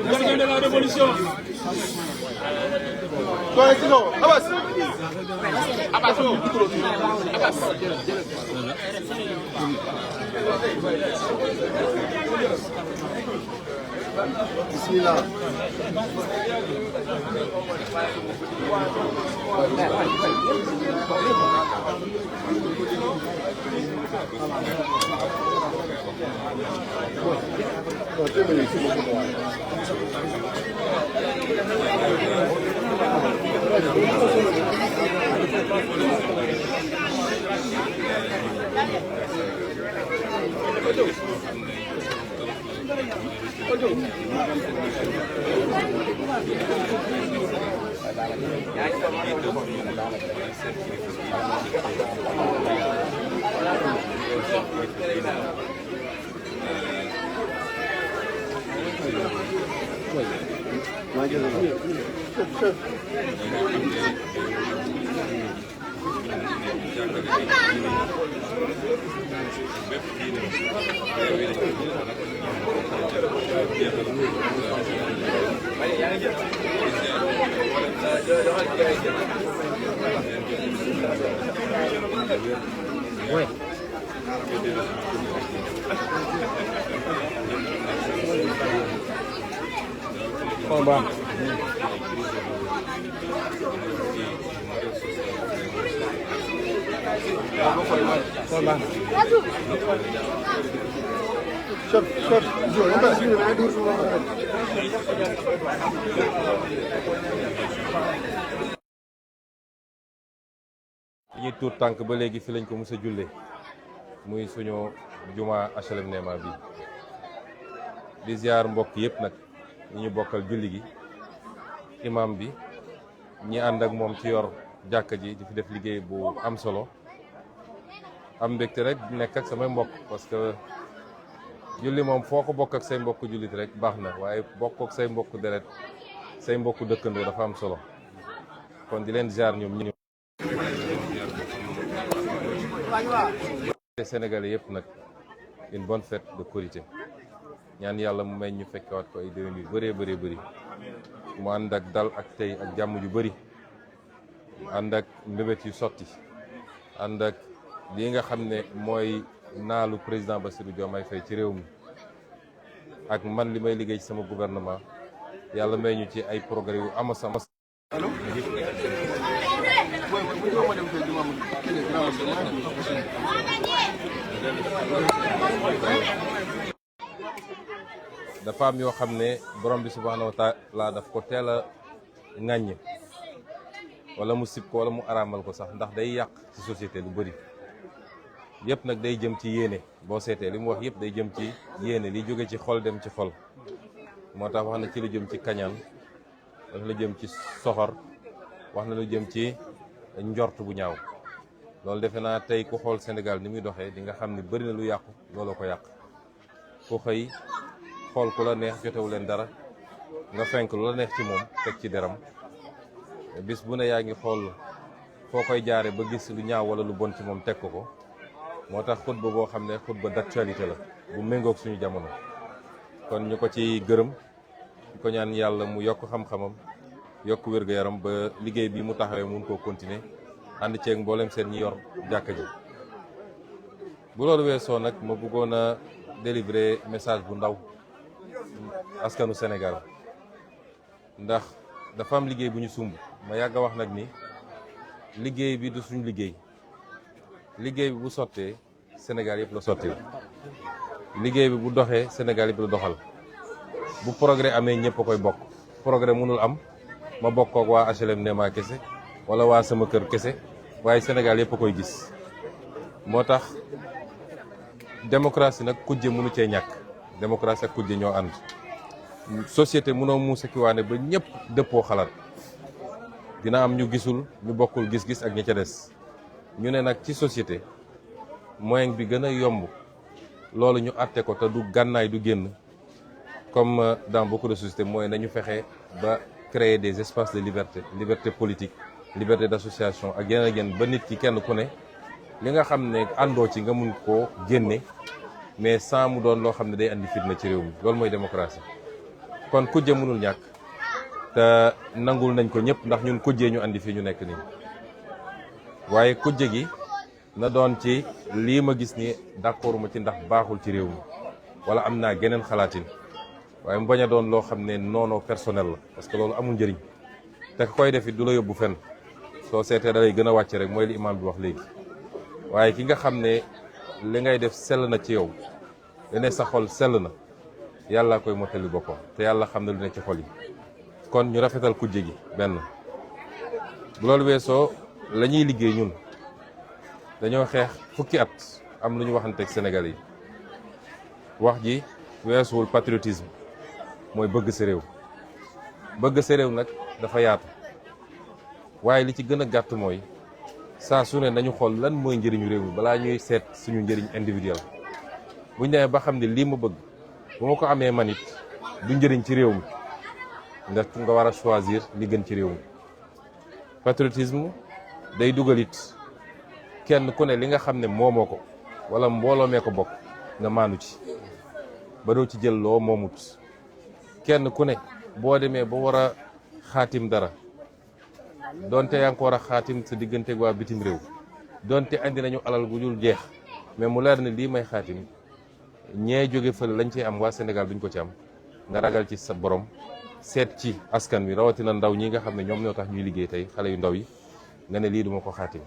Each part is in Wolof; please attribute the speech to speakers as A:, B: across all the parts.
A: Gardien de la révolution.
B: Bismillah.
C: Ouais. Combat. Combat.
D: ñi tuut tànk ba léegi fi lañ ko mës a jullee muy suñu juma HLM Néma bi di ziar mbokk yëpp nag ñi ñu bokkal julli gi imam bi ñi ànd ak moom ci yor jàkka ji di fi def liggéey bu am solo am mbégte rek nekk ak samay mbokk parce que julli moom foo ko bokk ak say mbokk jullit rek baax na waaye bokk ak say mbokk deret say mbokk dëkkandoo dafa am solo kon di leen ziar ñoom ñi Sénégalais yëpp nag une bonne fête de Korité ñaan yàlla mu may ñu fekkewaat ko ay déwén yu bëree bëri mu ànd ak dal ak tey ak jàmm ju bëri ànd ak mbébét yu sotti ànd ak lii nga xam ne mooy naalu président Bassirou Diomaye Faye ci réew mi ak man li may liggéey ci sama gouvernement yàlla may ñu ci ay progrès yu ama sama dafa am yoo xam ne borom bi subhanahu wa taala daf ko teel a ŋàññ wala mu sib ko wala mu araamal ko sax ndax day yàq ci société lu bëri yëpp nag day jëm ci yéene boo seetee li mu wax yëpp day jëm ci yéene li jóge ci xol dem ci xol moo tax wax na ci lu jëm ci kañaan wax na lu jëm ci soxor wax na lu jëm ci njort bu ñaaw loolu defe naa tey ku xool Sénégal ni muy doxee di nga xam ne bëri na lu yàqu loolu ko yàq ku xëy xool ku la neex jotewu leen dara nga fenk lu la neex ci moom teg ci deram bis bu ne yaa ngi xool foo koy jaare ba gis lu ñaaw wala lu bon ci moom teg ko moo tax xutba boo xam ne xutba d'actualité la bu méngoog suñu jamono kon ñu ko ci gërëm ñu ko ñaan yàlla mu yokk xam-xamam yokk wér-gu-yaram ba liggéey bi mu taxawee mun koo continuer ànd ceeg mboolem seen ñi yor jàkka ji bu loolu weesoo nag ma bëggoon a délivrer message bu ndaw askanu Sénégal ndax dafa am liggéey bu ñu sumb ma yàgg a wax nag ni liggéey bi du suñu liggéey liggéey bi bu sottee Sénégal yëpp la sotti liggéey bi bu doxee Sénégal yëpp la doxal bu progrès amee ñëpp a koy bokk progrès mënul am ma bokk ak waa HLM Néma kese wala waa sama kër kese waaye Sénégal yëpp a koy gis moo tax démocratie nag kujje mënu cee ñàkk démocratie ak kujje ñoo ànd société mënoo muusa ki waane ba ñëpp dëppoo xalaat dina am ñu gisul ñu bokkul gis-gis ak ñi ca des ñu ne nag ci société moyen bi gën a yomb loolu ñu àtte ko te du gànnaay du génn comme dans beaucoup de sociétés mooy nañu fexe ba créer des espaces de liberté politique liberté d'association ak yeneen ba nit ki kenn ku ne li nga xam ne àndoo ci nga mun koo génne mais sans mu doon loo xam ne day andi fitna ci réew mi loolu mooy démocratie kon kujje mënul ñàkk te nangul nañ ko ñëpp ndax ñun kujjee ñu andi fii ñu nekk nii waaye kujje gi na doon ci lii ma gis ni d'accord ma ci ndax baaxul ci réew mi wala am naa geneen xalaatin waaye mu bañ a doon loo xam ne noonoo personnel la parce que loolu amul njëriñ te koy def it du la yóbbu fenn soo seetee da lay gën a wàcc rek mooy li imam bi wax léegi waaye ki nga xam ne li ngay def sell na ci yow li ne sa xol sell na yàlla koy mottali boppam te yàlla xam ne lu ne ci xol yi kon ñu rafetal kujje gi benn bu loolu weesoo la ñuy liggéey ñun dañoo xeex fukki at am lu ñu waxanteeg Sénégal yi wax ji weesuwul patriotisme mooy bëgg sa réew bëgg sa réew nag dafa yaatu waaye li ci gën a gàtt mooy saa su ne nañu xool lan mooy njëriñu réew mi balaa ñuy seet suñu njëriñ individuel buñ demee ba xam ne lii ma bëgg bu ma ko amee man it du njëriñ ci réew mi ndax nga war a choisir li gën ci réew mi patriotisme day dugal it kenn ku ne li nga xam ne moomoo ko wala mbooloo mee ko bokk nga maandu ci ba doo ci jël loo moomut kenn ku ne boo demee ba war a xaatim dara donte yaa ngi ko war a xaatim sa digganteeg waa bitim réew donte andi nañu alal gu dul jeex mais mu leer ne lii may xaatim ñee jóge fële lañ ci am waa Sénégal duñ ko ci am nga ragal ci sa borom seet ci askan wi rawatina ndaw ñi nga xam ne ñoom ñoo tax ñuy liggéey tey xale yu ndaw yi nga ne lii duma ko xaatim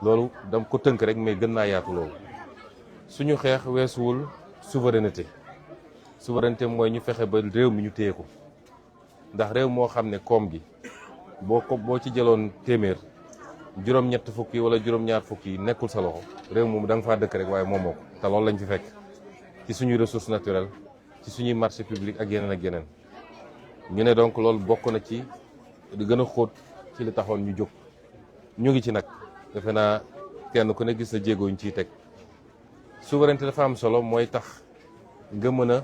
D: loolu dam ko tënk rek mais gën naa yaatu loolu suñu xeex weesuwul souveraineté mooy ñu fexe ba réew mi ñu téye ko ndax réew moo xam ne koom gi boo ci jëloon téeméer juróom-ñett fukk yi wala juróom-ñaar fukk yi nekkul sa loxo réew moom da nga faa dëkk rek waaye moomoo ko te loolu lañ fi fekk ci suñuy ressources naturelles ci suñuy marché public ak yeneen ak yeneen ñu ne donc loolu bokk na ci di gën a xóot ci li taxoon ñu jóg ñu ngi ci nag defe naa kenn ku ne gis na jéego ñu ciy teg souveraineté dafa am solo mooy tax nga mën a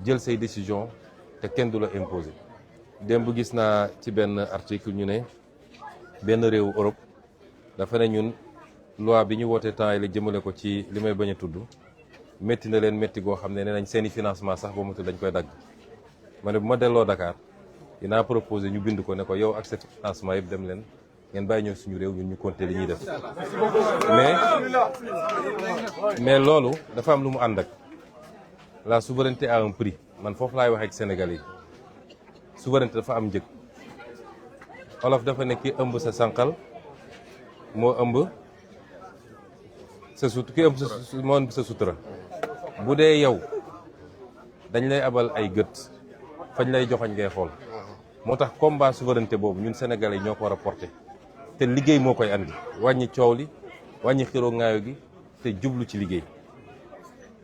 D: jël say décision te kenn du la imposer démb gis naa ci benn article ñu ne benn réewu Europe dafa ne ñun loi bi ñu woote temps yi la jëmale ko ci li may bañ a tudd métti na leen métti goo xam ne nee nañ seeni financement sax ba matul dañ koy dagg ma ne bu ma delloo Dakar dinaa proposer ñu bind ko ne ko yow ak sa financement yëpp dem leen ngeen bàyyi ñëw suñu réew ñun ñu compter li ñuy def mais loolu dafa am lu mu ànd ak la souveraineté a un prix man foofu laay waxee ak Sénégalais yi souveraineté dafa am njëg olof dafa ne ki ëmb sa sànqal moo ëmb sa sutura bu dee yow dañ lay abal ay gët fañ lay joxañ ngay xool moo tax combat souveraineté boobu ñun Sénégalais yi ñoo ko war a porter te liggéey moo koy andi wàññi coow li wàññi xiroo ngaayo gi te jublu ci liggéey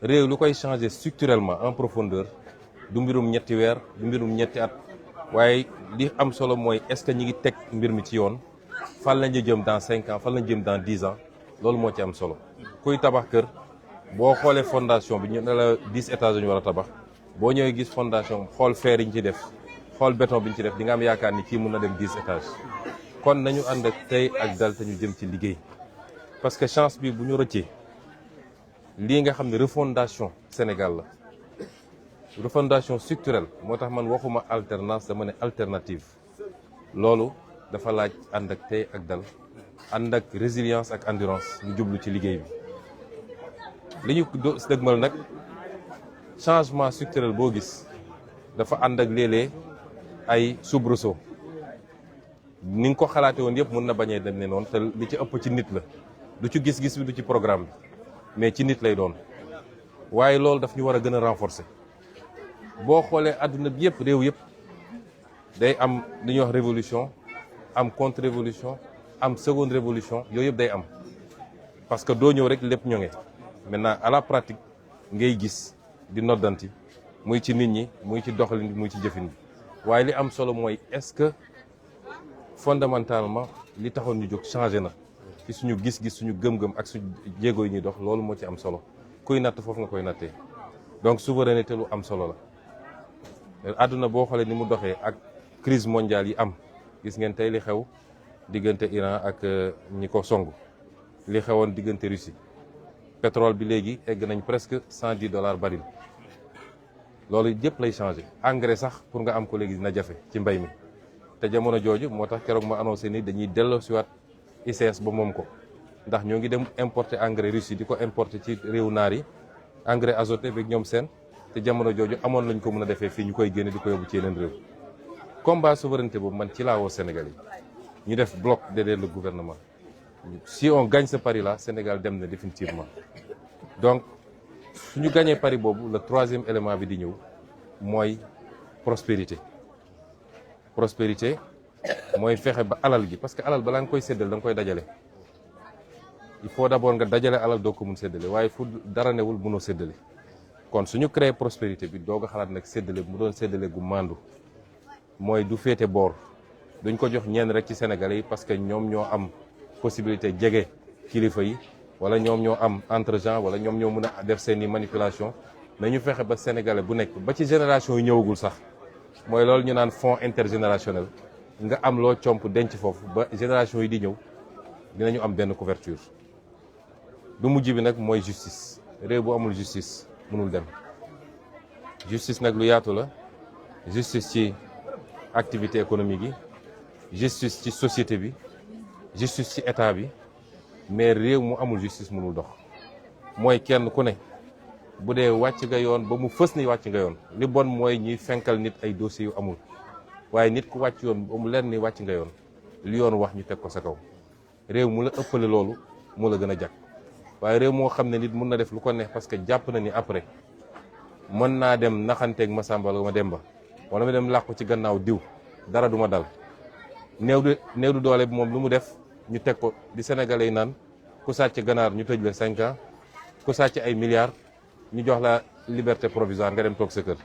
D: réew lu koy changer structurellement en profondeur du mbirum ñetti weer du mbirum ñetti at waaye li am solo mooy est-ce que ñi ngi teg mbir mi ci yoon fan lañu jëm dans 5 ans fan lañu jëm dans 10 ans loolu moo ci am solo kuy tabax kër boo xoolee fondation bi ñu ne la 10 étages ñu war a tabax boo ñëwee gis fondation xool fer yi ñu ci def xool béton bi ñu ci def di nga am yaakaar ni kii mun na dem 10 étages kon nañu ànd ak tey ak dal te ñu jëm ci liggéey parce que chance bi bu ñu rëccee lii nga xam ne refondation Sénégal la refondation structurelle moo tax man waxuma alternance dama ne alternative loolu dafa laaj ànd ak tey ak dal ànd ak résilience ak endurance ñu jublu ci liggéey bi li ñu dëgmal nag changement structurel boo gis dafa ànd ak léeg-léeg ay soubresaut ni nga ko xalaate woon yëpp mën na bañee dem ne noonu te li ci ëpp ci nit la du ci gis-gis bi du ci programme bi mais ci nit lay doon waaye loolu daf ñu war a gën a renforcer boo xoolee àdduna bi yëpp réew yëpp day am li ñuy wax révolution am contre révolution am seconde révolution yooyu yëpp day am parce que doo ñëw rek lépp ñoŋe maintenant à la pratique ngay gis di noddanti muy ci nit ñi muy ci doxalin bi muy ci jëfin bi waaye li am solo mooy est-ce que fondamentalement li taxoon ñu jóg changé na ci suñu gis-gis suñu gëm-gëm ak suñu jéego yi ñuy dox loolu moo ci am solo kuy natt foofu nga koy nattee donc souveraineté lu am solo la àdduna boo xoolee ni mu doxee ak crise mondiale yi am gis ngeen tey li xew diggante Iran ak ñi ko song li xewoon diggante Russie pétrole bi léegi egg nañ presque $110 baril loolu yëpp lay changé engrais sax pour nga am ko léegi dina jafe ci mbay mi te jamono jooju moo tax keroog ma annoncé ni dañuy delloosiwaat ICS ba moom ko ndax ñoo ngi dem importer engrais Russie di ko importer ci réew naar yi engrais azoté beeg ñoom seen te jamono jooju amoon lañ ko mën a defee fii ñu koy génne di ko yóbbu ci yeneen réew combat souveraineté boobu man ci laa woo Sénégal yi ñu def bloc derrière le gouvernement si on gagne ce pari là Sénégal dem na définitivement donc suñu gagné pari boobu le troisième élément bi di ñëw mooy prospérité mooy fexe ba alal gi parce que alal balaa nga koy séddale da nga koy dajale il faut d'abord nga dajale alal doo ko mun séddale waaye fu dara newul mënoo séddale kon suñu créé prospérité bi doog a xalaat nag séddale mu doon séddale gu mandu mooy du féete boor duñ ko jox ñenn rek ci Sénégalais yi parce que ñoom ñoo am possibilité jege kilifa yi wala ñoom ñoo am entre gens wala ñoom ñoo mën a def seeni manipulation nañu fexe ba Sénégalais bu nekk ba ci génération yi ñëwagul sax mooy loolu ñu naan fonds intergénérationnel nga am loo comp denc foofu ba génération yi di ñëw dinañu am benn couverture du mujj bi nag mooy justice réew bu amul justice mënul dem justice nag lu yaatu la justice ci activité économique yi justice ci société bi justice ci état bi mais réew mu amul justice mënul dox mooy kenn ku ne bu dee wàcc nga yoon ba mu fës ni wàcc nga yoon li bon mooy ñuy fenkal nit ay dossiers yu amul waaye nit ku wàcc yoon ba mu leen ni wàcc nga yoon li yoon wax ñu teg ko sa kaw réew mu la ëppale loolu moo la gën a jag waaye réew moo xam ne nit mun na def lu ko neex parce que jàpp na ni après mën naa dem naxanteeg Masamba wala ma Demba wala ma dem làqu ci gannaaw diw dara du ma dal néew du doole bi moom lu mu def ñu teg ko di sénégalais yi naan ku sàcc ganaar ñu tëj la 5 ans ku sàcc ay milliards ñu jox la liberté provisoire nga dem toog sa kër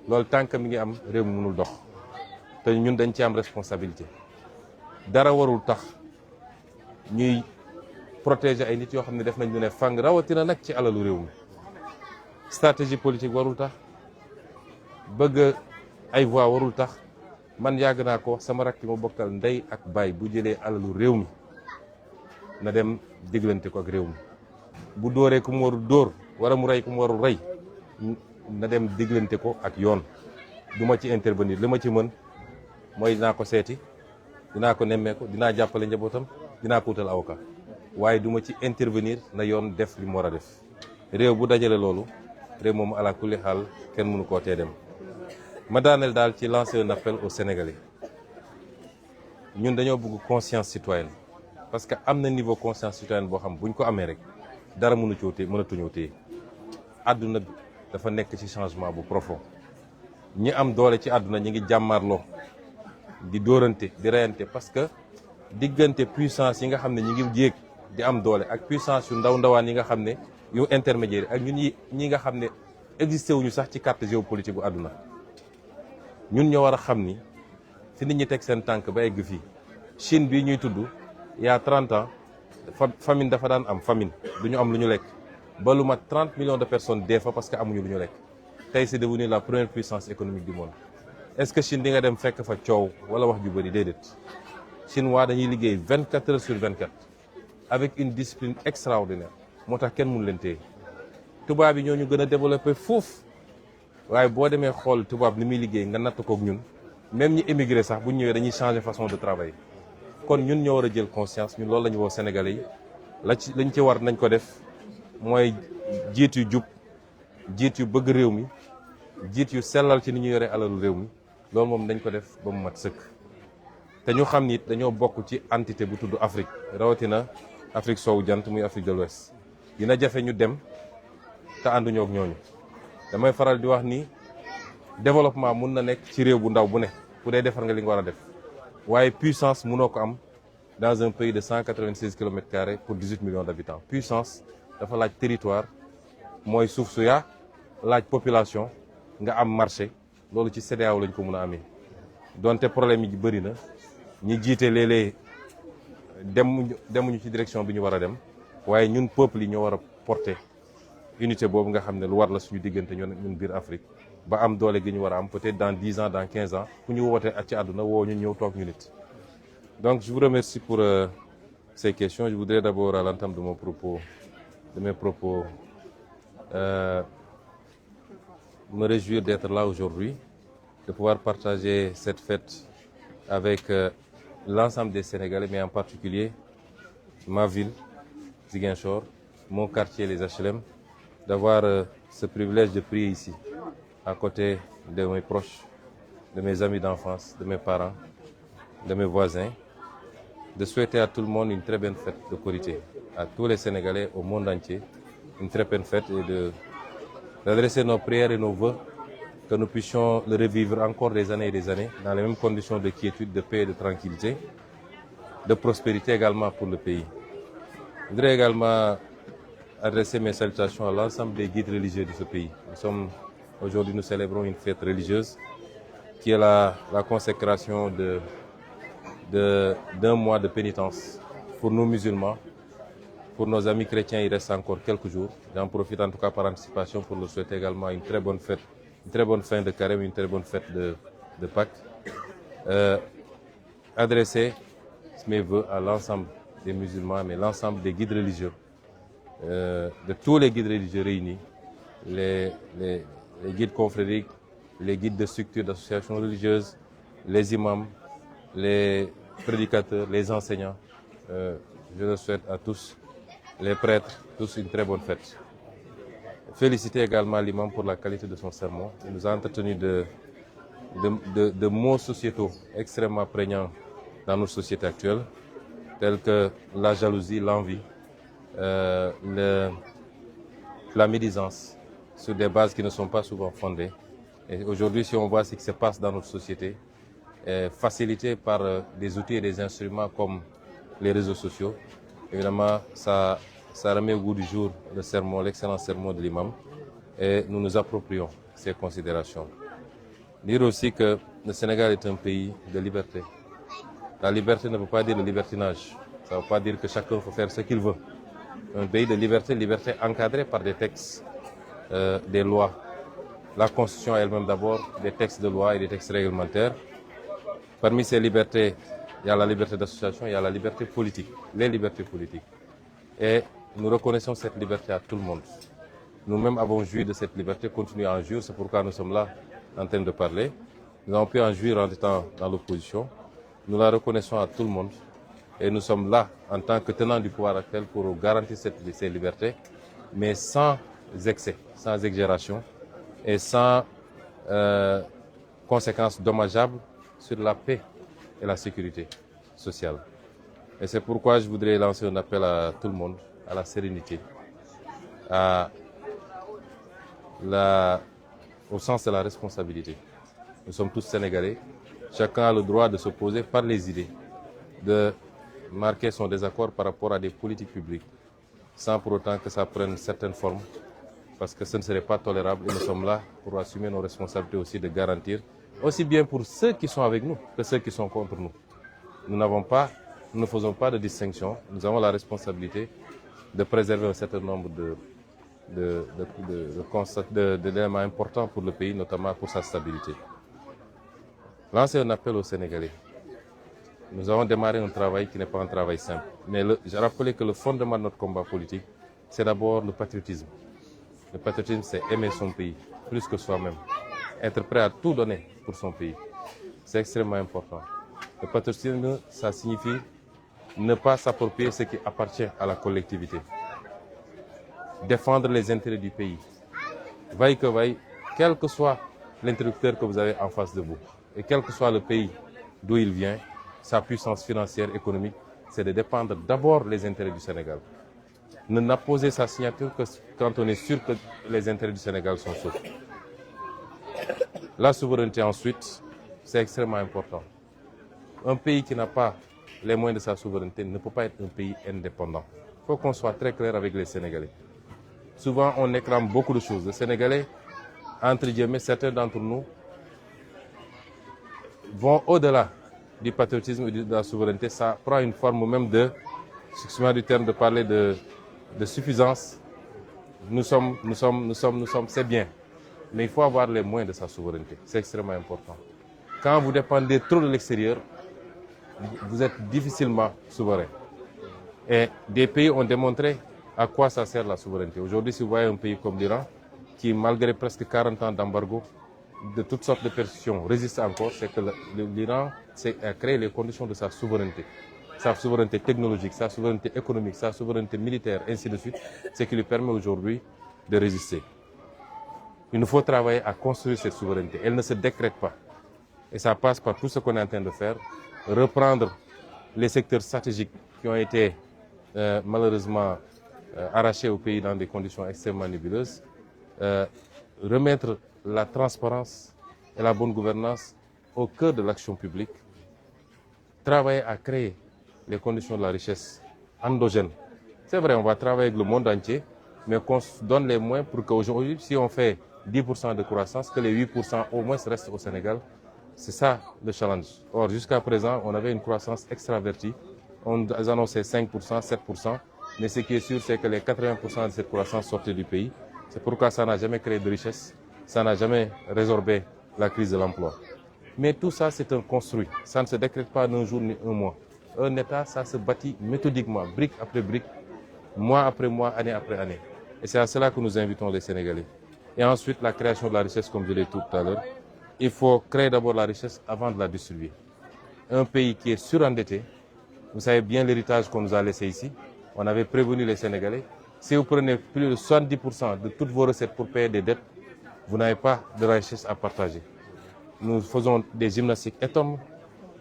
D: loolu tànk mi ngi am réew mi mënul dox te ñun dañ ci am responsabilité dara warul tax ñuy protéger ay nit yoo xam ne def nañ lu ne fang rawatina nag ci alalu réew mi stratégie politique warul tax bëgg ay voix warul tax man yàgg naa ko wax sama rakk ma bokkal ndey ak baay bu jëlee alalu réew mi na dem diglante ko ak réew mi bu dóoree ku mu warul dóor wala mu rey ku mu warul rey na dem diglante ko ak yoon du ma ci intervenir li ma ci mën mooy dinaa ko seeti dinaa ko nemmeeku dinaa jàppale njabootam dinaa ko wutal avocat waaye du ma ci intervenir na yoon def li mu war a def réew bu dajale loolu réew moom ala kulli xaal kenn mënu koo tee dem ma daaneel daal ci lancer un appel aux Sénégalais ñun dañoo bëgg conscience citoyenne parce que am na niveau conscience citoyenne boo xam buñ ko amee rek dara mënatuñoo téye àdduna bi dafa nekk ci changement bu profond ñi am doole ci àdduna ñi ngi jàmmaarloo di dóorante di reyante parce que diggante puissance yi nga xam ne ñi ngi jéeg di am doole ak puissance yu ndawaan yi nga xam ne yu intermédiaire ak ñun ñi nga xam ne existé wuñu sax ci carte géopolitique bu àdduna ñun ñoo war a xam ni fi nit ñi teg seen tànk ba egg fii Chine bii ñuy tudd il y a 30 ans famine dafa daan am famine du ñu am lu ñu lekk ba lu mat 30 millions de personnes dee fa parce que amuñu lu ñu lekk tey c'est devenu la première puissance économique du monde est-ce que Chine di nga dem fekk fa coow wala wax ju bëri déedéet Chinois dañuy liggéey 24 heures sur 24 avec une discipline extraordinaire moo tax kenn mënu leen téye tubaab yi ñoo ñu gën a développé foofu waaye boo demee xool tubaab ni muy liggéey nga natt kook ñun même ñi émigré sax bu ñu ñëwee dañuy changer façon de travail kon ñun ñoo war a jël conscience ñun loolu la ñu woo Sénégalais yi lañ ci war nañ ko def mooy jiit yu jub jiit yu bëgg réew mi jiit yu sellal ci ni ñu yore alalu réew mi loolu moom dañ ko def ba mu mat sëkk te ñu xam ni dañoo bokk ci entité bu tudd Afrique rawatina Afrique soowu jant muy Afrique de l'Ouest dina jafe ñu dem te ànduñoo ak ñooñu damay faral di wax ni développement mun na nekk ci réew bu ndaw bu ne bu dee defar nga li nga war a def waaye puissance munoo ko am dans un pays de 196 kilomètres carrés pour 18 millions d'habitants puissance dafa laaj territoire mooy suuf su yaa laaj population nga am marché loolu ci CEDEAO lañ ko mun a amee donte problème yi bëri na ñi jiite léeg-léeg demuñu ci direction bi ñu war a dem waaye ñun peuple yi ñoo war a porter unité boobu nga xam ne lu war la suñu diggante ñun biir Afrique ba am doole gi ñu war a am peut-être dans 10 ans dans 15 ans fu ñu wootee ak ci àdduna woo ñu ñëw toog ñu nit. Donc je vous remercie pour ces questions. Je voudrais d'abord à l'entame de mes propos me réjouir d'être là aujourd'hui, de pouvoir partager cette fête avec l'ensemble des Sénégalais, mais en particulier ma ville, Ziguinchor, mon quartier, les HLM, d'avoir ce privilège de prier ici, à côté de mes proches, de mes amis d'enfance, de mes parents, de mes voisins, de souhaiter à tout le monde une très bonne fête de Korité, à tous les Sénégalais au monde entier, une très bonne fête et d'adresser nos prières et nos vœux, que nous puissions le revivre encore des années et des années, dans les mêmes conditions de quiétude, de paix et de tranquillité, de prospérité également pour le pays. Je voudrais également adresser mes salutations à l'ensemble des guides religieux de ce pays. Aujourd'hui, nous célébrons une fête religieuse qui est la consécration d'un mois de pénitence pour nous musulmans. Pour nos amis chrétiens, il reste encore quelques jours. J'en profite en tout cas par anticipation pour leur souhaiter également une très bonne fête, une très bonne fin de carême, une très bonne fête de Pâques. Adresser mes vœux à l'ensemble des musulmans, mais l'ensemble des guides religieux, de tous les guides religieux réunis, les guides confrériques, les guides de structures d'associations religieuses, les imams, les prédicateurs, les enseignants. Je leur souhaite à tous, les prêtres, tous une très bonne fête. Féliciter également l'imam pour la qualité de son sermon. Il nous a entretenu de mots sociétaux extrêmement prégnants dans notre société actuelle, tels que la jalousie, l'envie, la médisance, sur des bases qui ne sont pas souvent fondées. Et aujourd'hui, si on voit ce qui se passe dans notre société, facilité par des outils et des instruments comme les réseaux sociaux, évidemment, ça remet au goût du jour le sermon, l'excellent sermon de l'imam, et nous nous approprions ces considérations. Dire aussi que le Sénégal est un pays de liberté. La liberté ne veut pas dire le libertinage. Ça ne veut pas dire que chacun peut faire ce qu'il veut. Un pays de liberté, liberté encadrée par des textes, des lois. La Constitution elle-même d'abord, des textes de loi et des textes réglementaires. Parmi ces libertés, il y a la liberté d'association, il y a la liberté politique, les libertés politiques. Et nous reconnaissons cette liberté à tout le monde. Nous-mêmes avons joui de cette liberté, continuons à en jouir, c'est pourquoi nous sommes là en train de parler. Nous avons pu en jouir en étant dans l'opposition. Nous la reconnaissons à tout le monde. Et nous sommes là en tant que tenants du pouvoir actuel pour garantir ces libertés, mais sans excès, sans exagération et sans conséquences dommageables sur la paix et la sécurité sociale. Et c'est pourquoi je voudrais lancer un appel à tout le monde, à la sérénité, au sens de la responsabilité. Nous sommes tous Sénégalais. Chacun a le droit de s'opposer par les idées, de marquer son désaccord par rapport à des politiques publiques, sans pour autant que ça prenne certaines formes, parce que ce ne serait pas tolérable. Et nous sommes là pour assumer nos responsabilités aussi de garantir, aussi bien pour ceux qui sont avec nous que ceux qui sont contre nous. Nous ne faisons pas de distinction. Nous avons la responsabilité de préserver un certain nombre d'éléments importants pour le pays, notamment pour sa stabilité. Lancer un appel aux Sénégalais. Nous avons démarré un travail qui n'est pas un travail simple. Mais j'ai rappelé que le fondement de notre combat politique, c'est d'abord le patriotisme. Le patriotisme, c'est aimer son pays, plus que soi-même. Être prêt à tout donner pour son pays. C'est extrêmement important. Le patriotisme, ça signifie ne pas s'approprier ce qui appartient à la collectivité. Défendre les intérêts du pays. Vaille que vaille, quel que soit l'interlocuteur que vous avez en face de vous, et quel que soit le pays d'où il vient, sa puissance financière, économique, c'est de dépendre d'abord des intérêts du Sénégal. Ne n'apposer sa signature que quand on est sûr que les intérêts du Sénégal sont saufs. La souveraineté ensuite, c'est extrêmement important. Un pays qui n'a pas les moyens de sa souveraineté ne peut pas être un pays indépendant. Il faut qu'on soit très clair avec les Sénégalais. Souvent, on éclame beaucoup de choses. Les Sénégalais, entre guillemets, certains d'entre nous, vont au-delà du patriotisme et de la souveraineté. Ça prend une forme même de, excusez-moi du terme de parler de suffisance. Nous sommes, c'est bien. mais il faut avoir les moyens de sa souveraineté. C'est extrêmement important. Quand vous dépendez trop de l'extérieur, vous êtes difficilement souverain. Et des pays ont démontré à quoi ça sert la souveraineté. Aujourd'hui, si vous voyez un pays comme l'Iran, qui malgré presque 40 ans d'embargo, de toutes sortes de persécutions, résiste encore, c'est que l'Iran a créé les conditions de sa souveraineté technologique, sa souveraineté économique, sa souveraineté militaire, ainsi de suite, ce qui lui permet aujourd'hui de résister. Il nous faut travailler à construire cette souveraineté. Elle ne se décrète pas. Et ça passe par tout ce qu'on est en train de faire. Reprendre les secteurs stratégiques qui ont été malheureusement arrachés au pays dans des conditions extrêmement nébuleuses. Remettre la transparence et la bonne gouvernance au cœur de l'action publique. Travailler à créer les conditions de la richesse endogène. C'est vrai, on va travailler avec le monde entier, mais qu'on se donne les moyens pour qu'aujourd'hui, si on fait 10% de croissance, que les 8% au moins restent au Sénégal. C'est ça le challenge. Or, jusqu'à présent, on avait une croissance extravertie. On annonçait 5%, 7%. Mais ce qui est sûr, c'est que les 80% de cette croissance sortaient du pays. C'est pourquoi ça n'a jamais créé de richesse. Ça n'a jamais résorbé la crise de l'emploi. Mais tout ça, c'est un construit. Ça ne se décrète pas d'un jour ni un mois. Un État, ça se bâtit méthodiquement, brique après brique, mois après mois, année après année. Et c'est à cela que nous invitons les Sénégalais. Et ensuite, la création de la richesse, comme je l'ai dit tout à l'heure. Il faut créer d'abord la richesse avant de la distribuer. Un pays qui est surendetté, vous savez bien l'héritage qu'on nous a laissé ici. On avait prévenu les Sénégalais. Si vous prenez plus de 70% de toutes vos recettes pour payer des dettes, vous n'avez pas de richesse à partager. Nous faisons des gymnastiques énormes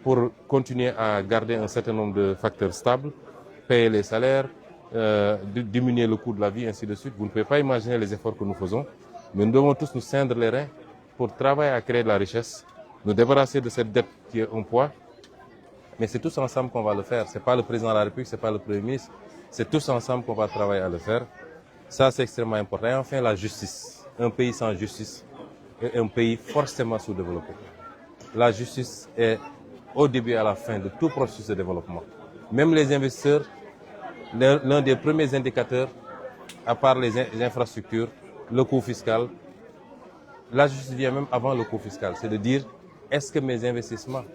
D: pour continuer à garder un certain nombre de facteurs stables, payer les salaires, diminuer le coût de la vie, ainsi de suite. Vous ne pouvez pas imaginer les efforts que nous faisons, mais nous devons tous nous ceindre les reins pour travailler à créer de la richesse, nous débarrasser de cette dette qui est un poids. Mais c'est tous ensemble qu'on va le faire. Ce n'est pas le président de la République, ce n'est pas le Premier ministre. C'est tous ensemble qu'on va travailler à le faire. Ça, c'est extrêmement important. Et enfin, la justice. Un pays sans justice est un pays forcément sous-développé. La justice est au début et à la fin de tout processus de développement. Même les investisseurs, l'un des premiers indicateurs, à part les infrastructures, le coût fiscal, la justice vient même avant le coût fiscal. C'est de dire, est-ce que mes investissements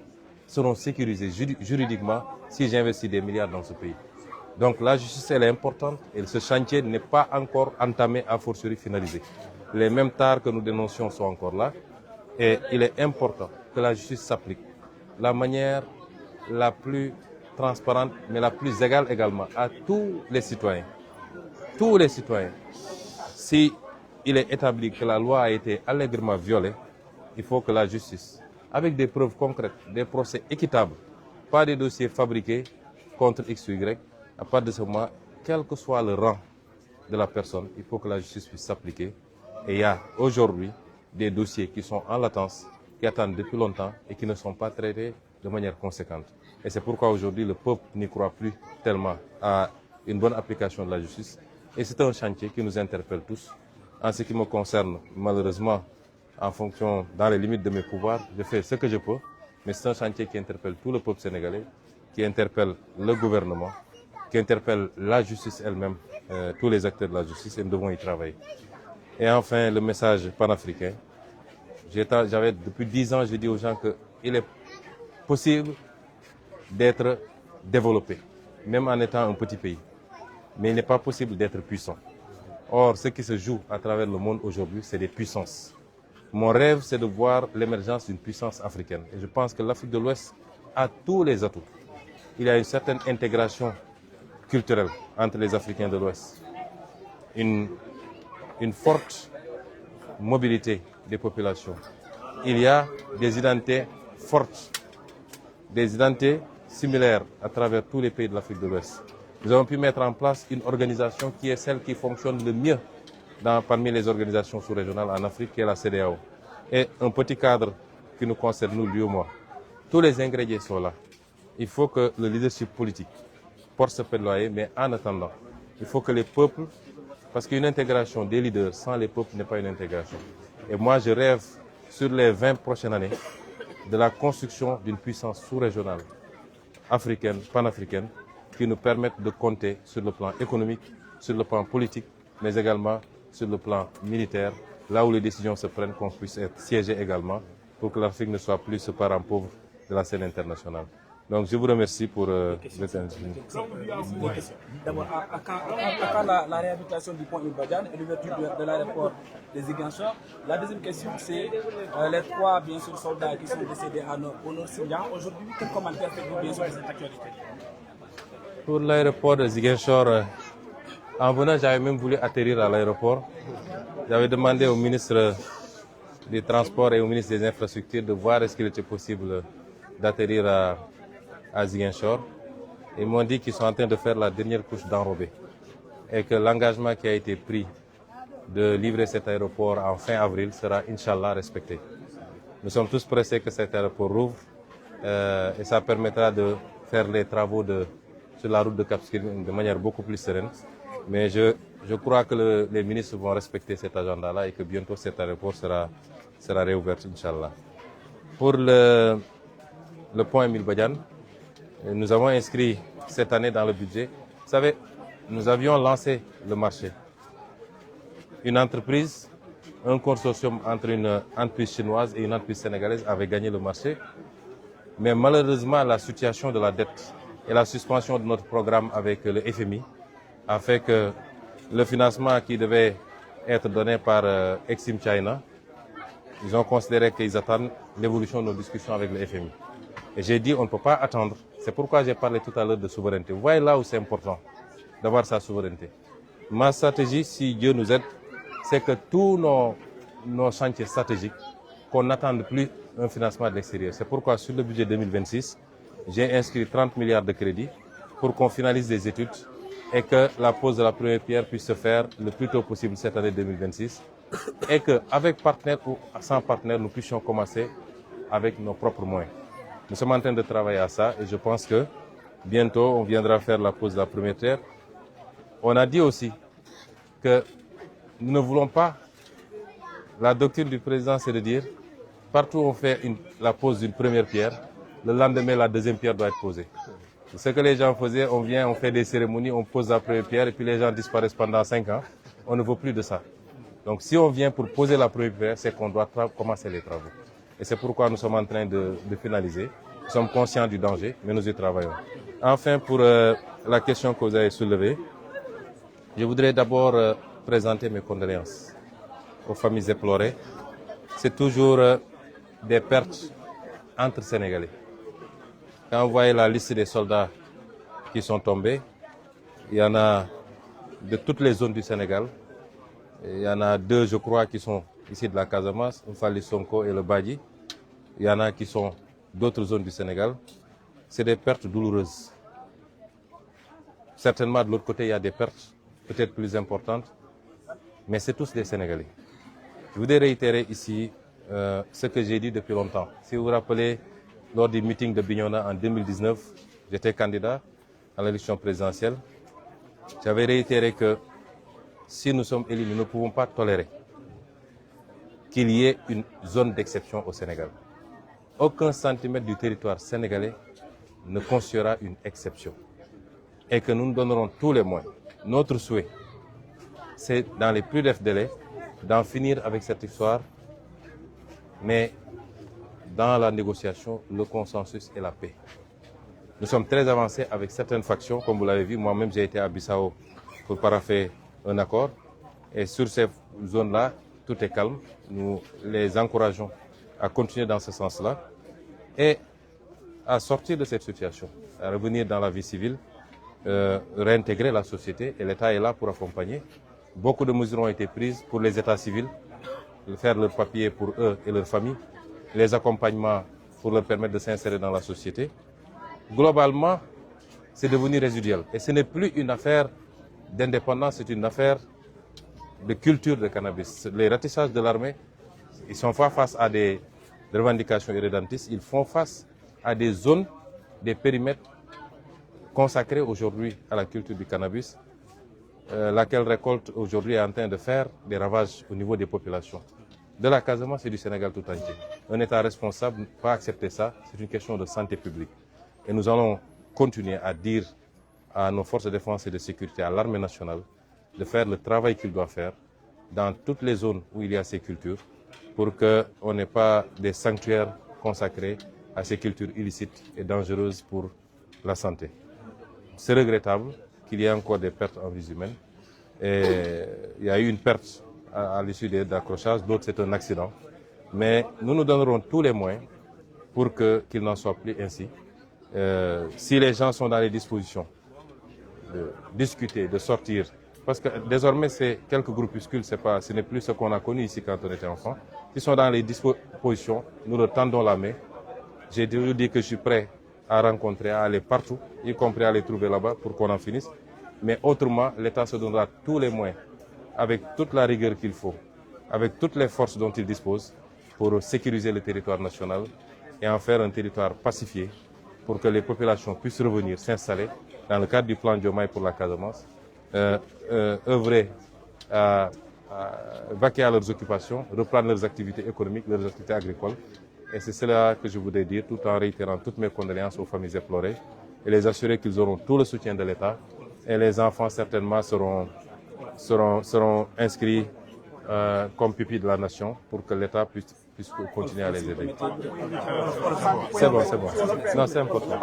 D: seront sécurisés juridiquement si j'investis des milliards dans ce pays? Donc la justice, elle est importante et ce chantier n'est pas encore entamé, a fortiori finalisé. Les mêmes tares que nous dénoncions sont encore là et il est important que la justice s'applique de la manière la plus transparente mais la plus égale également à tous les citoyens. Tous les citoyens. Si il est établi que la loi a été allègrement violée, il faut que la justice, avec des preuves concrètes, des procès équitables, pas des dossiers fabriqués contre X ou Y, à partir de ce moment, quel que soit le rang de la personne, il faut que la justice puisse s'appliquer. Et il y a aujourd'hui des dossiers qui sont en latence, qui attendent depuis longtemps et qui ne sont pas traités de manière conséquente. Et c'est pourquoi aujourd'hui le peuple n'y croit plus tellement à une bonne application de la justice. Et c'est un chantier qui nous interpelle tous. En ce qui me concerne, malheureusement, en fonction, dans les limites de mes pouvoirs, je fais ce que je peux, mais c'est un chantier qui interpelle tout le peuple sénégalais, qui interpelle le gouvernement, qui interpelle la justice elle-même, tous les acteurs de la justice, et nous devons y travailler. Et enfin, le message panafricain. Depuis 10 ans, je dis aux gens qu'il est possible d'être développé, même en étant un petit pays. Mais il n'est pas possible d'être puissant. Or, ce qui se joue à travers le monde aujourd'hui, c'est des puissances. Mon rêve, c'est de voir l'émergence d'une puissance africaine. Et je pense que l'Afrique de l'Ouest a tous les atouts. Il y a une certaine intégration culturelle entre les Africains de l'Ouest. Une forte mobilité des populations. Il y a des identités fortes, des identités similaires à travers tous les pays de l'Afrique de l'Ouest. Nous avons pu mettre en place une organisation qui est celle qui fonctionne le mieux parmi les organisations sous-régionales en Afrique, qui est la CEDEAO. Et un petit cadre qui nous concerne, nous, lui ou moi. Tous les ingrédients sont là. Il faut que le leadership politique porte ce plaidoyer, mais en attendant, il faut que les peuples, parce qu'une intégration des leaders sans les peuples n'est pas une intégration. Et moi, je rêve, sur les 20 prochaines années, de la construction d'une puissance sous-régionale, africaine, panafricaine, qui nous permettent de compter sur le plan économique, sur le plan politique, mais également sur le plan militaire là où les décisions se prennent, qu'on puisse être siégé également pour que l'Afrique ne soit plus ce parent pauvre de la scène internationale. Donc je vous remercie pour votre intervention.
B: D'abord, à quand la réhabilitation du pont Ibadian et l'ouverture de l'aéroport de Ziguinchor? La deuxième question, c'est les 3 bien sûr, soldats qui sont décédés au nord Sindian. Aujourd'hui, quel commentaire faites-vous bien sûr de cette actualité?
D: Pour l'aéroport de Ziguinchor, en venant, j'avais même voulu atterrir à l'aéroport. J'avais demandé au ministre des Transports et au ministre des Infrastructures de voir est-ce qu'il était possible d'atterrir à Ziguinchor. Ils m'ont dit qu'ils sont en train de faire la dernière couche d'enrobé et que l'engagement qui a été pris de livrer cet aéroport en fin avril sera, Inch'Allah, respecté. Nous sommes tous pressés que cet aéroport rouvre et ça permettra de faire les travaux sur la route de Cap Skirring de manière beaucoup plus sereine. Mais je crois que les ministres vont respecter cet agenda-là et que bientôt cet aéroport sera réouvert, Inch'Allah. Pour le pont Émile Badian, nous avons inscrit cette année dans le budget. Vous savez, nous avions lancé le marché. Une entreprise, un consortium entre une entreprise chinoise et une entreprise sénégalaise avait gagné le marché. Mais malheureusement, la situation de la dette et la suspension de notre programme avec le FMI a fait que le financement qui devait être donné par Exim China, ils ont considéré qu'ils attendent l'évolution de nos discussions avec le FMI. Et j'ai dit on ne peut pas attendre. C'est pourquoi j'ai parlé tout à l'heure de souveraineté. Vous voyez là où c'est important d'avoir sa souveraineté. Ma stratégie, si Dieu nous aide, c'est que tous nos chantiers stratégiques, qu'on n'attende plus un financement de l'extérieur. C'est pourquoi sur le budget 2026, j'ai inscrit 30 milliards de crédits pour qu'on finalise des études et que la pose de la première pierre puisse se faire le plus tôt possible cette année 2026 et qu'avec partenaires ou sans partenaires, nous puissions commencer avec nos propres moyens. Nous sommes en train de travailler à ça et je pense que bientôt on viendra faire la pose de la première pierre. On a dit aussi que nous ne voulons pas, la doctrine du président c'est de dire partout où on fait la pose d'une première pierre, le lendemain la deuxième pierre doit être posée. Ce que les gens faisaient, on vient, on fait des cérémonies, on pose la première pierre et puis les gens disparaissent pendant 5 ans. On ne veut plus de ça. Donc si on vient pour poser la première pierre, c'est qu'on doit commencer les travaux. Et c'est pourquoi nous sommes en train de finaliser. Nous sommes conscients du danger, mais nous y travaillons. Enfin, pour la question que vous avez soulevée, je voudrais d'abord présenter mes condoléances aux familles éplorées. C'est toujours des pertes entre Sénégalais. Quand vous voyez la liste des soldats qui sont tombés, il y en a de toutes les zones du Sénégal. Il y en a 2, je crois, qui sont ici de la Casamance, Fali Sonko et le Badji. Il y en a qui sont d'autres zones du Sénégal. C'est des pertes douloureuses. Certainement, de l'autre côté, il y a des pertes peut-être plus importantes, mais c'est tous des Sénégalais. Je voudrais réitérer ici ce que j'ai dit depuis longtemps. Si vous vous rappelez, lors du meeting de Bignona en 2019, j'étais candidat à l'élection présidentielle. J'avais réitéré que si nous sommes élus, nous ne pouvons pas tolérer qu'il y ait une zone d'exception au Sénégal. Aucun centimètre du territoire sénégalais ne constituera une exception. Et que nous nous donnerons tous les moyens. Notre souhait, c'est dans les plus brefs délais d'en finir avec cette histoire, mais dans la négociation, le consensus et la paix. Nous sommes très avancés avec certaines factions, comme vous l'avez vu. Moi-même, j'ai été à Bissau pour parapher un accord. Et sur ces zones-là, tout est calme. Nous les encourageons à continuer dans ce sens-là et à sortir de cette situation, à revenir dans la vie civile, réintégrer la société. Et l'État est là pour accompagner. Beaucoup de mesures ont été prises pour les États civils, faire leurs papiers pour eux et leurs familles, les accompagnements pour leur permettre de s'insérer dans la société. Globalement, c'est devenu résiduel. Et ce n'est plus une affaire d'indépendance, c'est une affaire de culture de cannabis. Les ratissages de l'armée, ils sont pas face à des revendications irrédentistes, ils font face à des zones, des périmètres consacrés aujourd'hui à la culture du cannabis, laquelle récolte aujourd'hui est en train de faire des ravages au niveau des populations. De la Casamance et du Sénégal tout entier. Un État responsable ne peut pas accepter ça, c'est une question de santé publique. Et nous allons continuer à dire à nos forces de défense et de sécurité, à l'armée nationale, de faire le travail qu'ils doivent faire dans toutes les zones où il y a ces cultures pour qu'on n'ait pas des sanctuaires consacrés à ces cultures illicites et dangereuses pour la santé. C'est regrettable qu'il y ait encore des pertes en vies humaines. Et il y a eu une perte à l'issue d'accrochages, d'autres c'est un accident. Mais nous donnerons tous les moyens pour qu'il n'en soit plus ainsi. Si les gens sont dans les dispositions de discuter, de sortir, parce que désormais c'est quelques groupuscules, ce n'est plus ce qu'on a connu ici quand on était enfant. S'ils sont dans les dispositions, nous leur tendons la main. J'ai toujours dit que je suis prêt à rencontrer, à aller partout, y compris à les trouver là-bas pour qu'on en finisse. Mais autrement, l'État se donnera tous les moyens, avec toute la rigueur qu'il faut, avec toutes les forces dont il dispose, pour sécuriser le territoire national et en faire un territoire pacifié pour que les populations puissent revenir s'installer dans le cadre du plan Diomaye pour la Casamance, œuvrer à vaquer à leurs occupations, reprendre leurs activités économiques, leurs activités agricoles. Et c'est cela que je voudrais dire tout en réitérant toutes mes condoléances aux familles éplorées et les assurer qu'ils auront tout le soutien de l'État et les enfants certainement seront inscrits comme pupilles de la nation pour que l'État puisse continuer à les aider. C'est bon. Non, c'est important.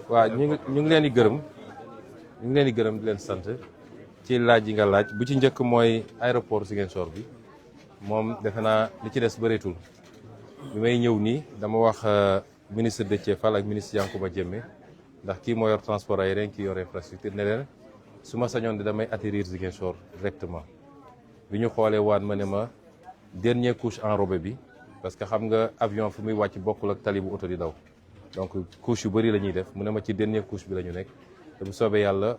D: waaw ñu ngi leen di gërëm di leen sant ci laaj yi nga laaj bu ci njëkk mooy aéroport Ziguinchor bi moom defe naa li ci des bëreetul bi may ñëw nii dama wax ministre Déthié Fall ak ministre Yankhoba Diémé ndax kii moo yor transport aérien kii yor infrastructure ne leen su ma sañoon di damay atterrir Ziguinchor directement bi ñu xoolee waan ma ne ma dernière couche enrobé bi parce que xam nga avion fu muy wàcc bokkul ak tali bu oto di daw donc couche yu bëri la ñuy def mu ne ma ci dernière couche bi la ñu nekk te bu soobee yàlla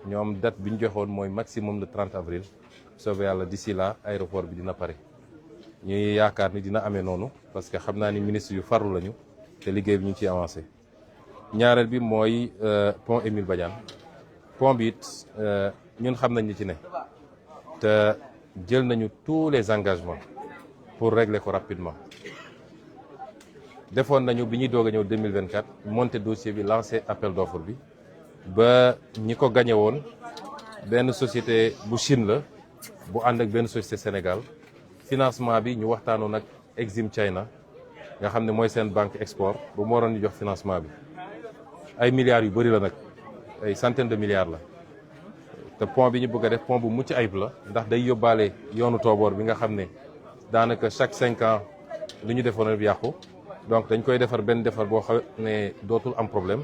D: ñoom date bi ñu joxoon mooy maximum le 30 avril bu soobee yàlla d'ici là aéroport bi dina pare ñuy yaakaar ni dina amee noonu parce que xam naa ni ministre yu farlu lañu te liggéey bi ñu ngi ciy avancé ñaareel bi mooy pont Émile Badiane pont bi it ñun xam nañ ni ci ne te jël nañu tous les engagements pour régler ko rapidement defoon nañu bi ñuy doog a ñëw 2024 monté dossier bi lancé appel d'offre bi ba ñi ko gagné woon benn société bu Chine la bu ànd ak benn société Sénégal financement bi ñu waxtaanoon ak Exim China nga xam ne mooy seen banque export ba mu waroon ñu jox financement bi ay milliards yu bëri la nag ay centaines de milliards la te pont bi ñu bëgg a def pont bu mucc ayib la ndax day yóbbaale yoonu tooboor bi nga xam ne daanaka chaque 5 ans lu ñu defoon bi yàqu donc dañ koy defar benn defar boo xam ne dootul am problème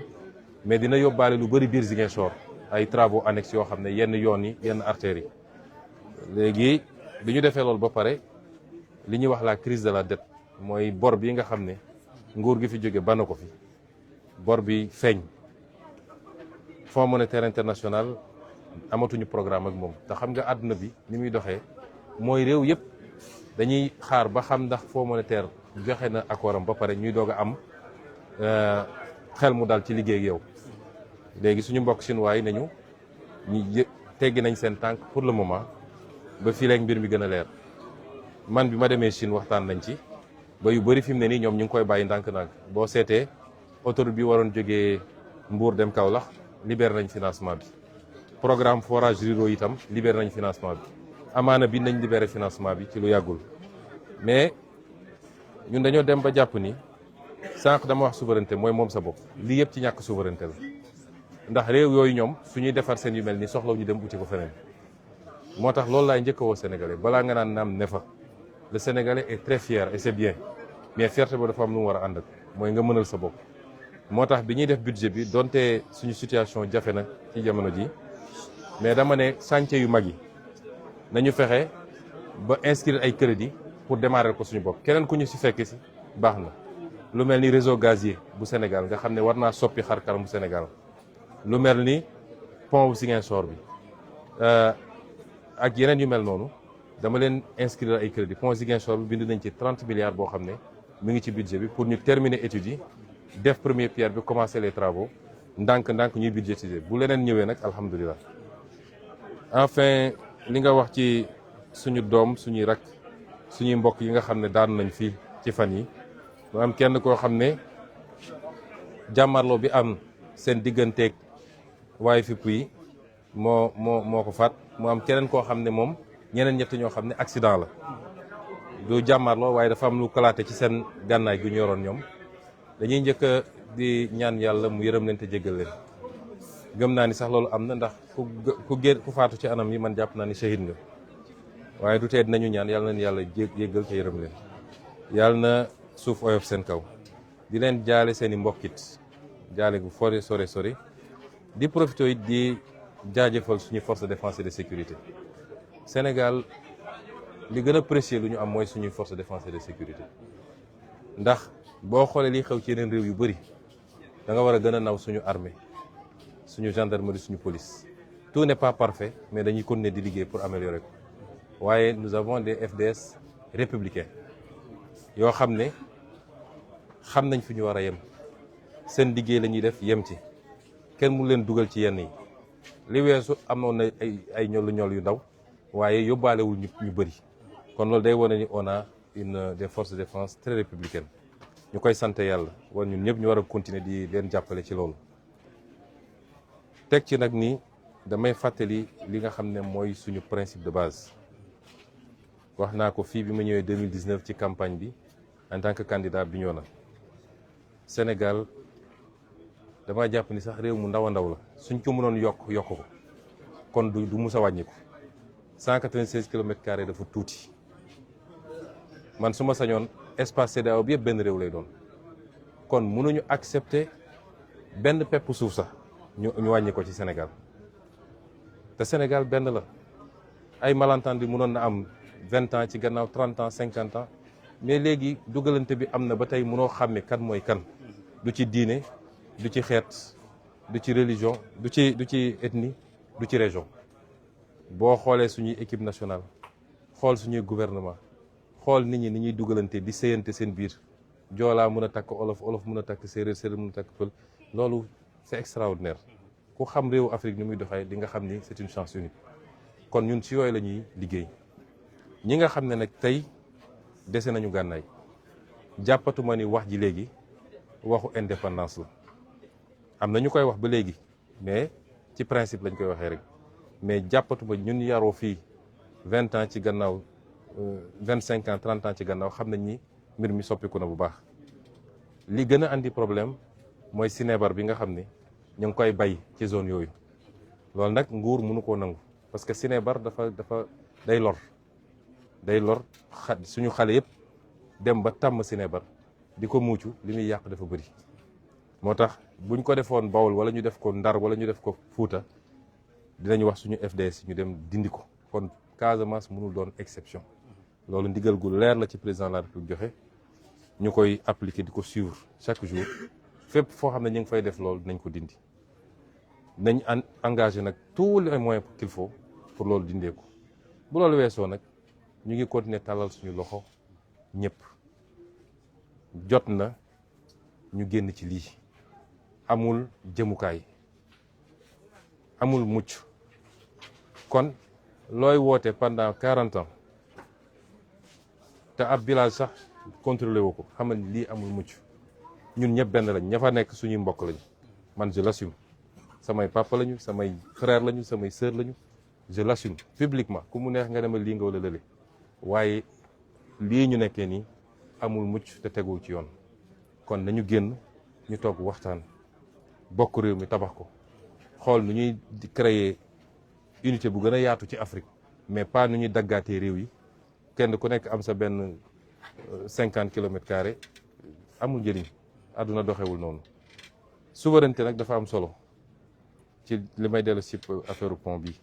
D: mais dina yóbbaale lu bëri biir Ziguinchor ay travaux annexes yoo xam ne yenn yoon yi yenn artères yi léegi bi ñu defee loolu ba pare li ñuy wax la crise de la dette mooy bor bi nga xam ne nguur gi fi jóge bana ko fi bor bi feeñ Fonds monétaire international amatuñu programme ak moom te xam nga àdduna bi ni muy doxee mooy réew yëpp dañuy xaar ba xam ndax Fonds monétaire joxe na accord am ba pare ñuy doog a am xel mu dal ci liggéey ak yow léegi suñu mbokk chinois yi nañu ñu teggi nañ seen tànk pour le moment ba fii léegi mbir mi gën a leer man bi ma demee Chine waxtaan nañ ci ba yu bëri fi mu ne nii ñoom ñu ngi koy bàyyi ndànk-ndànk boo seetee autoroute bi waroon jógee Mbour dem Kaolack libéré nañ financement bi programme forage ruraux itam libéré nañ financement bi amaana bi nañ libéré financement bi ci lu yàggul mais ñun dañoo dem ba jàpp ni sànq dama wax souveraineté mooy moom sa bopp lii yëpp ci ñàkk souveraineté la ndax réew yooyu ñoom suñuy defar seen yu mel ni soxlaw ñu dem uti ko feneen moo tax loolu laay njëkk a woo Sénégalais balaa nga naan naam ne fa le Sénégalais est très fier et c'est bien mais fierté ba dafa am lu mu war a ànd ak mooy nga mënal sa bopp moo tax bi ñuy def budget bi donte suñu situation jafe na ci jamono ji mais dama ne chantier yu mag yi nañu fexe ba inscrire ay crédit pour démarrer ko suñu bopp keneen ku ñu si fekk si baax na lu mel ni réseau gazier bu Sénégal nga xam ne war naa soppi xar kanam bu Sénégal lu mel ni pont bu Ziguinchor bi ak yeneen yu mel noonu dama leen inscrire ay crédit pont Ziguinchor bi bind nañ ci 30 milliards boo xam ne mu ngi ci budget bi pour ñu terminer études yi def première pierre bi commencer les travaux ndànk-ndànk ñuy budgétiser bu leneen ñëwee nag alhamdulilah. enfin li nga wax ci suñu doom suñuy rak suñuy mbokk yi nga xam ne daan nañ fii ci fan yi mu am kenn koo xam ne jàmmarloo bi am seen digganteeg waaye fipp yi moo ko faat mu am keneen koo xam ne moom ñeneen ñett ñoo xam ne accident la du jàmmaarloo waaye dafa am lu kalaate ci seen gànnaay gu ñu yoroon ñoom dañuy njëkk di ñaan yàlla mu yërëm leen te jéggal leen gëm naa ni sax loolu am na ndax ku faatu ci anam yi man jàpp naa ni shahid nga waaye du tee dinañu ñaan yàlla na yàlla jéggal te yërëm leen yàlla na suuf oyof seen kaw di leen jaale seen i mbokkit jaale gu sori di profité it di jaajëfal suñu force de défense et de sécurité Sénégal li gën a précieux lu ñu am mooy suñuy force de défense et de sécurité ndax boo xoolee liy xew ci yeneen réew yu bëri da nga war a gën a naw suñu armée suñu gendarmerie suñu police tout n'est pas parfait mais dañuy continuer di liggéey pour améliorer ko waaye nous avons des FDS républicains yoo xam ne xam nañ fi ñu war a yem seen liggéey la ñuy def yem ci kenn mu leen dugal ci yenn yi li weesu amoon na ay ñol yu ndaw waaye yóbbaalewul ñu bëri kon loolu day wane ni on a des forces de défense très républicaines ñu koy sant yàlla war ñun ñëpp ñu war a continuer di leen jàppale ci loolu teg ci nag ni damay fàttali li nga xam ne mooy suñu principe de base wax naa ko fii bi ma ñëwee 2019 ci campagne bi en tant que candidat Bignona Sénégal dama jàpp ni sax réew mu ndaw a ndaw la suñ ko mënoon yokk ko kon du mus a wàññiku 196 kilomètres carrés dafa tuuti man su ma sañoon espace CEDEAO bi yëpp benn réew lay doon kon mënuñu accepter benn pepp suuf sax ñu wàññi ko ci Sénégal te Sénégal benn la ay malentendu mënoon na am 20 ans ci gannaaw 30 ans 50 ans mais léegi dugalante bi am na ba tey mënoo xàmme kan mooy kan du ci diine du ci xeet du ci religion du ci ethnie du ci région boo xoolee suñuy équipe nationale xool suñuy gouvernement xool nit ñi ni ñuy dugalante di séyante seen biir joolaa mën a takk olof mën a takk séeréer mën a takk pël loolu c'est extraordinaire ku xam réewu Afrique ni muy doxee di nga xam ni c'est une chance unique kon ñun ci yooyu la ñuy liggéey ñi nga xam ne nag tey dese nañu gànnaay jàppatuma ni wax ji léegi waxu indépendance la am na ñu koy wax ba léegi mais ci principe lañ koy waxee rek mais jàppatuma ñun yaroo fii 20 ans ci gannaaw 25 ans 30 ans ci gannaaw xam nañ ni mbir mi soppiku na bu baax li gën a andi problème mooy sinébar bi nga xam ne ñu ngi koy bay ci zone yooyu loolu nag nguur mënu koo nangu parce que sinébar dafa day lor suñu xale yëpp dem ba tàmm sinébar di ko muucu li muy yàq dafa bëri moo tax buñ ko defoon Bawol wala ñu def ko Ndar wala ñu def ko Fuuta dinañu wax suñu FDS ñu dem dindi ko kon Casamance mënul doon exception loolu ndigal gu leer la ci président de la République joxe ñu koy appliquer di ko suivre chaque jour fépp foo xam ne ñu ngi fay def loolu dinañ ko dindi nañ engagé nag tous les moyens qu'il faut pour loolu dindee ko bu loolu weesoo nag ñu ngi continuer tàllal suñu loxo ñëpp jot na ñu génn ci lii amul jëmukaay amul mucc kon looy woote pendant 40 ans te ab village sax contrôlé wu ko xamal ni lii amul mucc ñun ñëpp benn lañ ña fa nekk suñuy mbokk lañu man je l'assume samay papa lañu samay frère lañu samay sœur lañu je l'assume publiquement ku mu neex nga demal lii nga wala lële waaye lii ñu nekkee nii amul mucc te tegul ci yoon kon nañu génn ñu toog waxtaan bokk réew mi tabax ko xool nu ñuy créer unité bu gën a yaatu ci Afrique mais pas nu ñuy daggaatee réew yi kenn ku nekk am sa benn 50 kilomètres carrés amul njëriñ àdduna doxewul noonu souveraineté nag dafa am solo ci li may dellu si affaire pont bi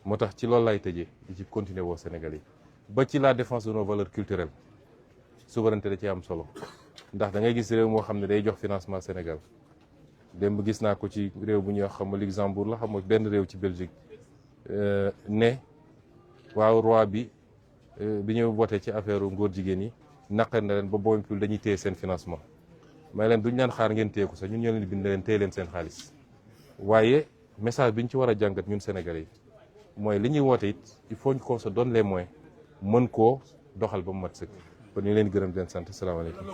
D: moo tax ci loolu lay tëjee di ci continuer woo Sénégal yi ba ci la défense de nos valeurs culturelles souveraineté da ci am solo ndax da ngay gis réew moo xam ne day jox financement Sénégal démb gis naa ko ci réew bu ñuy wax xam nga Luxembourg la xam nga benn réew ci Belgique ne waaw roi bi ñu voté ci affaire ngóor jigéen yi naqar na leen ba boobu dañuy téye seen financement may leen duñ leen xaar ngeen téye ko sax ñun ñoo leen bind leen téye leen seen xaalis waaye message bi ñu ci war a jàngat ñun Sénégalais yi mooy li ñuy woote it il faut qu'on se donne les moyens mën koo doxal ba mu mat sëkk kon ñu leen gërëm di leen sant salaamaaleykum